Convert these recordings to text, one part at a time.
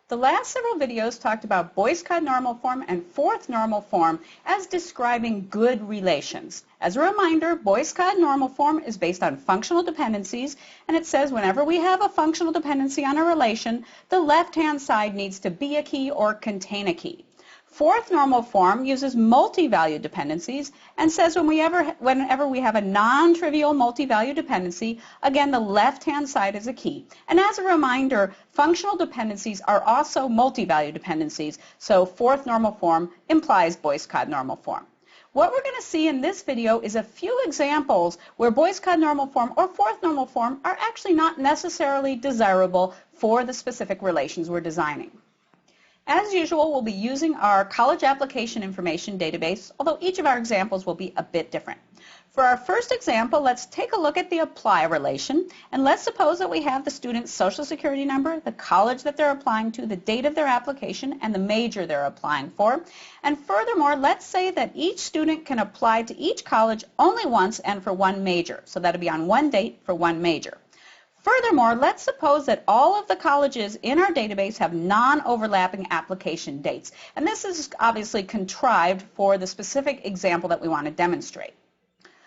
The last several videos talked about Boyce-Codd normal form and fourth normal form as describing good relations. As a reminder, Boyce-Codd normal form is based on functional dependencies, and it says whenever we have a functional dependency on a relation, the left-hand side needs to be a key or contain a key. Fourth normal form uses multi-value dependencies and says whenever we have a non-trivial multi-value dependency, again, the left-hand side is a key. And as a reminder, functional dependencies are also multi-value dependencies, so fourth normal form implies Boyce-Codd normal form. What we're going to see in this video is a few examples where Boyce-Codd normal form or fourth normal form are actually not necessarily desirable for the specific relations we're designing. As usual, we'll be using our college application information database, although each of our examples will be a bit different. For our first example, let's take a look at the apply relation, and let's suppose that we have the student's social security number, the college that they're applying to, the date of their application, and the major they're applying for. And furthermore, let's say that each student can apply to each college only once and for one major, so that'll be on one date for one major. Furthermore, let's suppose that all of the colleges in our database have non-overlapping application dates. And this is obviously contrived for the specific example that we want to demonstrate.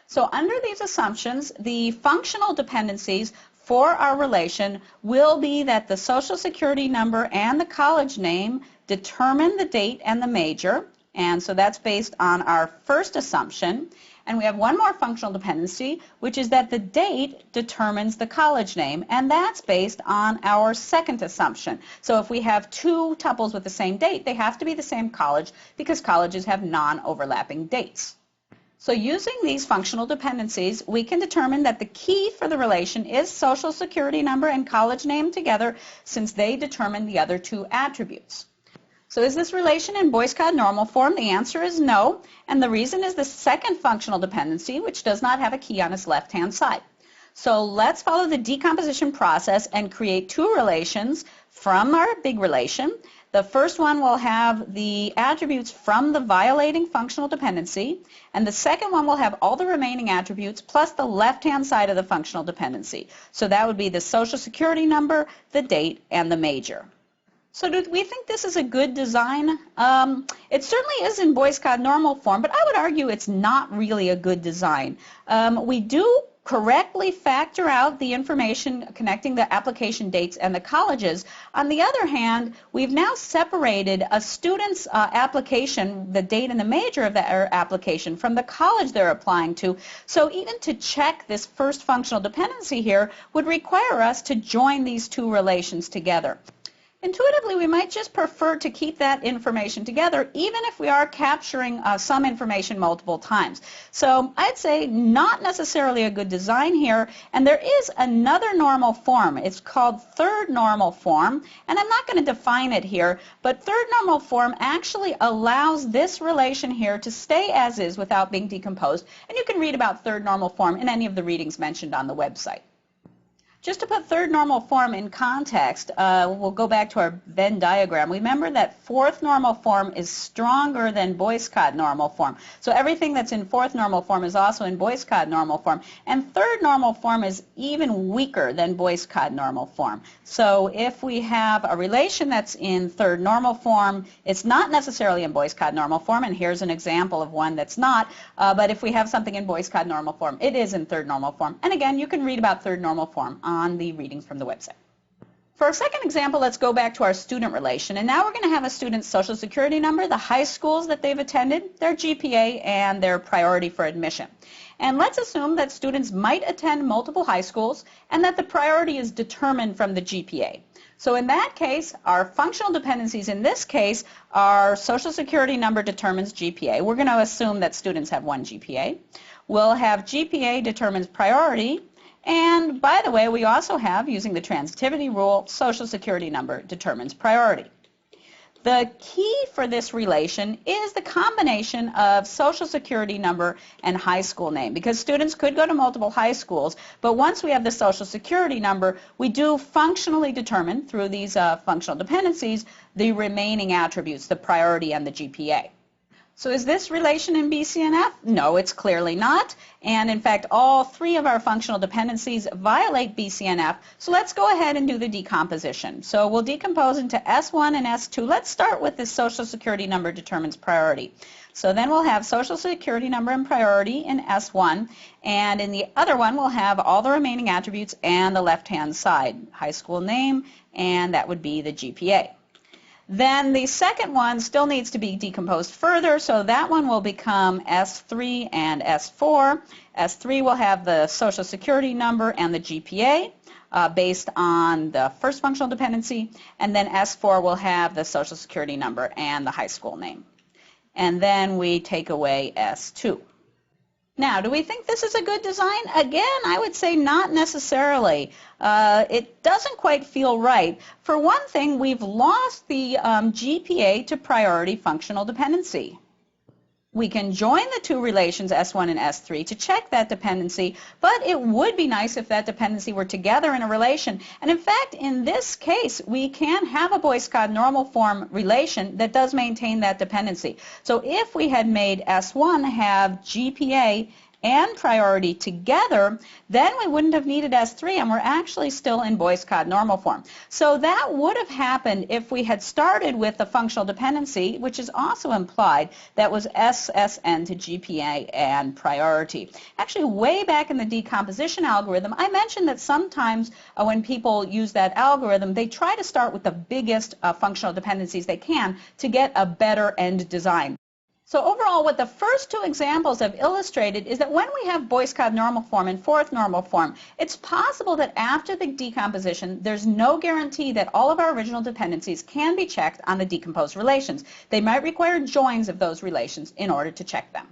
So under these assumptions, the functional dependencies for our relation will be that the social security number and the college name determine the date and the major. And so that's based on our first assumption. And we have one more functional dependency, which is that the date determines the college name, and that's based on our second assumption. So if we have two tuples with the same date, they have to be the same college because colleges have non-overlapping dates. So using these functional dependencies, we can determine that the key for the relation is social security number and college name together, since they determine the other two attributes. So is this relation in Boyce-Codd normal form? The answer is no, and the reason is the second functional dependency, which does not have a key on its left-hand side. So let's follow the decomposition process and create two relations from our big relation. The first one will have the attributes from the violating functional dependency, and the second one will have all the remaining attributes plus the left-hand side of the functional dependency. So that would be the social security number, the date, and the major. So do we think this is a good design? It certainly is in Boyce-Codd normal form, but I would argue it's not really a good design. We do correctly factor out the information connecting the application dates and the colleges. On the other hand, we've now separated a student's application, the date and the major of their application, from the college they're applying to. So even to check this first functional dependency here would require us to join these two relations together. Intuitively, we might just prefer to keep that information together, even if we are capturing some information multiple times. So I'd say not necessarily a good design here, and there is another normal form. It's called third normal form, and I'm not going to define it here, but third normal form actually allows this relation here to stay as is without being decomposed, and you can read about third normal form in any of the readings mentioned on the website. Just to put third normal form in context, we'll go back to our Venn diagram. Remember that fourth normal form is stronger than Boyce-Codd normal form. So everything that's in fourth normal form is also in Boyce-Codd normal form. And third normal form is even weaker than Boyce-Codd normal form. So if we have a relation that's in third normal form, it's not necessarily in Boyce-Codd normal form, and here's an example of one that's not. But if we have something in Boyce-Codd normal form, it is in third normal form. And again, you can read about third normal form on the readings from the website. For our second example, let's go back to our student relation, and now we're going to have a student's social security number, the high schools that they've attended, their GPA, and their priority for admission. And let's assume that students might attend multiple high schools and that the priority is determined from the GPA. So in that case, our functional dependencies in this case are social security number determines GPA. We're going to assume that students have one GPA. We'll have GPA determines priority. And by the way, we also have, using the transitivity rule, social security number determines priority. The key for this relation is the combination of social security number and high school name, because students could go to multiple high schools, but once we have the social security number, we do functionally determine through these functional dependencies the remaining attributes, the priority and the GPA. So is this relation in BCNF? No, it's clearly not. And in fact, all three of our functional dependencies violate BCNF. So let's go ahead and do the decomposition. So we'll decompose into S1 and S2. Let's start with the Social Security number determines priority. So then we'll have Social Security number and priority in S1, and in the other one we'll have all the remaining attributes and the left-hand side, high school name, and that would be the GPA. Then the second one still needs to be decomposed further, so that one will become S3 and S4. S3 will have the Social Security number and the GPA based on the first functional dependency, and then S4 will have the Social Security number and the high school name. And then we take away S2. Now, do we think this is a good design? Again, I would say not necessarily. It doesn't quite feel right. For one thing, we've lost the GPA to priority functional dependency. We can join the two relations, S1 and S3, to check that dependency, but it would be nice if that dependency were together in a relation. And in fact, in this case, we can have a Boyce-Codd normal form relation that does maintain that dependency. So if we had made S1 have GPA and priority together, then we wouldn't have needed S3, and we're actually still in Boyce-Codd normal form. So that would have happened if we had started with the functional dependency, which is also implied, that was SSN to GPA and priority. Actually, way back in the decomposition algorithm, I mentioned that sometimes when people use that algorithm, they try to start with the biggest functional dependencies they can to get a better end design. So overall, what the first two examples have illustrated is that when we have Boyce-Codd normal form and fourth normal form, it's possible that after the decomposition, there's no guarantee that all of our original dependencies can be checked on the decomposed relations. They might require joins of those relations in order to check them.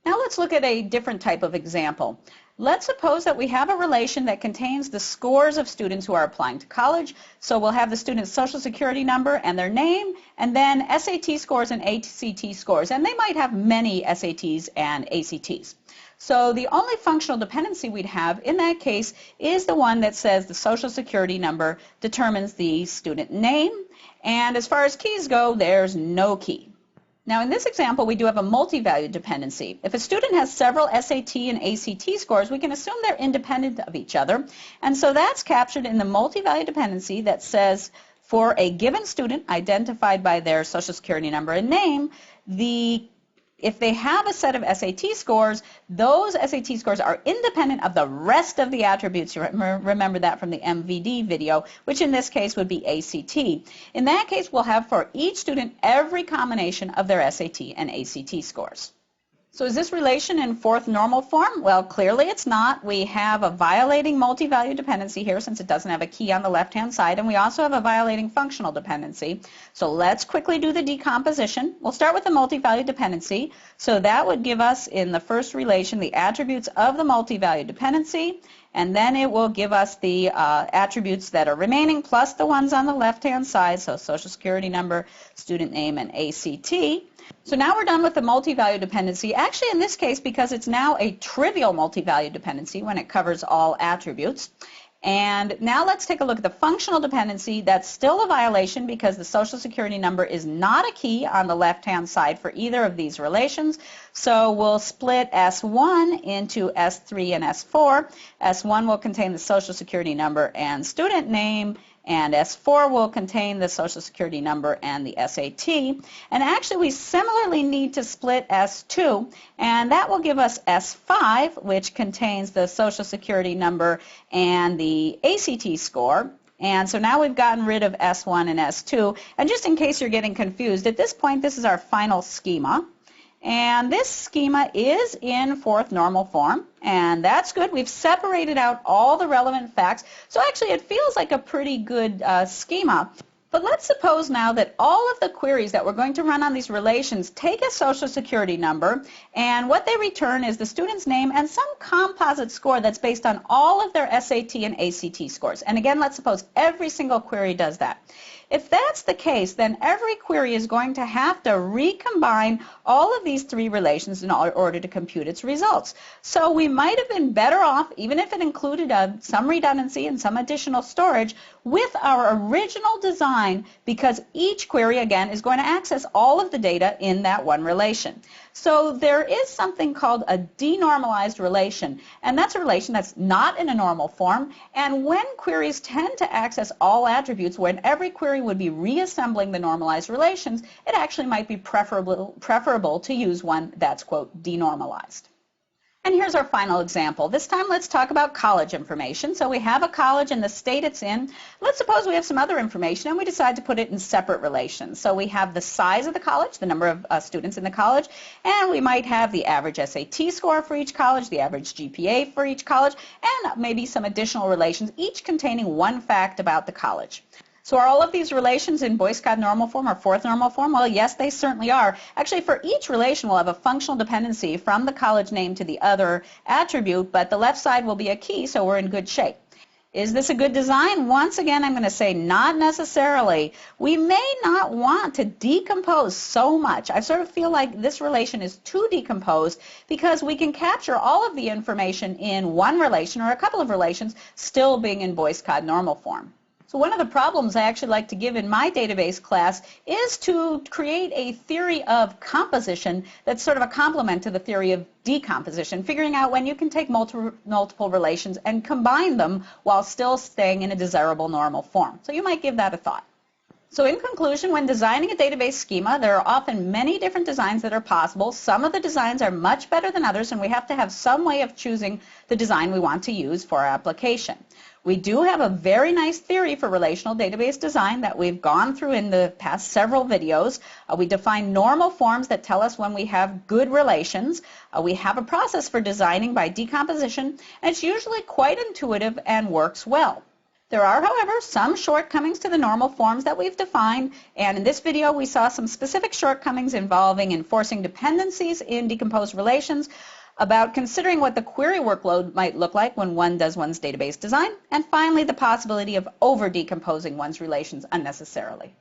Now let's look at a different type of example. Let's suppose that we have a relation that contains the scores of students who are applying to college. So we'll have the student's Social Security number and their name, and then SAT scores and ACT scores. And they might have many SATs and ACTs. So the only functional dependency we'd have in that case is the one that says the Social Security number determines the student name. And as far as keys go, there's no key. Now in this example, we do have a multi-valued dependency. If a student has several SAT and ACT scores, we can assume they're independent of each other. And so that's captured in the multi-valued dependency that says for a given student identified by their Social Security number and name, if they have a set of SAT scores, those SAT scores are independent of the rest of the attributes. You remember that from the MVD video, which in this case would be ACT. In that case, we'll have for each student every combination of their SAT and ACT scores. So is this relation in fourth normal form? Well, clearly it's not. We have a violating multi-valued dependency here since it doesn't have a key on the left-hand side, and we also have a violating functional dependency. So let's quickly do the decomposition. We'll start with the multi-valued dependency. So that would give us in the first relation the attributes of the multi-valued dependency, and then it will give us the attributes that are remaining plus the ones on the left-hand side, so Social Security number, student name, and ACT. So now we're done with the multi-valued dependency. Actually, in this case, because it's now a trivial multi-valued dependency when it covers all attributes. And now let's take a look at the functional dependency. That's still a violation because the Social Security number is not a key on the left-hand side for either of these relations. So we'll split S1 into S3 and S4. S1 will contain the Social Security number and student name, and S4 will contain the Social Security number and the SAT. And actually, we similarly need to split S2, and that will give us S5, which contains the Social Security number and the ACT score. And so now we've gotten rid of S1 and S2. And just in case you're getting confused, at this point, this is our final schema. And this schema is in fourth normal form, and that's good. We've separated out all the relevant facts, so actually it feels like a pretty good schema. But let's suppose now that all of the queries that we're going to run on these relations take a Social Security number, and what they return is the student's name and some composite score that's based on all of their SAT and ACT scores. And again, let's suppose every single query does that. If that's the case, then every query is going to have to recombine all of these three relations in order to compute its results. So we might have been better off, even if it included some redundancy and some additional storage, with our original design, because each query, again, is going to access all of the data in that one relation. So there is something called a denormalized relation, and that's a relation that's not in a normal form, and when queries tend to access all attributes, when every query would be reassembling the normalized relations, it actually might be preferable to use one that's, quote, denormalized. And here's our final example. This time let's talk about college information. So we have a college and the state it's in. Let's suppose we have some other information and we decide to put it in separate relations. So we have the size of the college, the number of students in the college, and we might have the average SAT score for each college, the average GPA for each college, and maybe some additional relations, each containing one fact about the college. So are all of these relations in Boyce-Codd normal form or fourth normal form? Well, yes, they certainly are. Actually, for each relation, we'll have a functional dependency from the college name to the other attribute, but the left side will be a key, so we're in good shape. Is this a good design? Once again, I'm going to say not necessarily. We may not want to decompose so much. I sort of feel like this relation is too decomposed because we can capture all of the information in one relation or a couple of relations still being in Boyce-Codd normal form. So one of the problems I actually like to give in my database class is to create a theory of composition that's sort of a complement to the theory of decomposition, figuring out when you can take multiple relations and combine them while still staying in a desirable normal form. So you might give that a thought. So in conclusion, when designing a database schema, there are often many different designs that are possible. Some of the designs are much better than others, and we have to have some way of choosing the design we want to use for our application. We do have a very nice theory for relational database design that we've gone through in the past several videos. We define normal forms that tell us when we have good relations. We have a process for designing by decomposition, and it's usually quite intuitive and works well. There are, however, some shortcomings to the normal forms that we've defined, and in this video we saw some specific shortcomings involving enforcing dependencies in decomposed relations, about considering what the query workload might look like when one does one's database design, and finally the possibility of over-decomposing one's relations unnecessarily.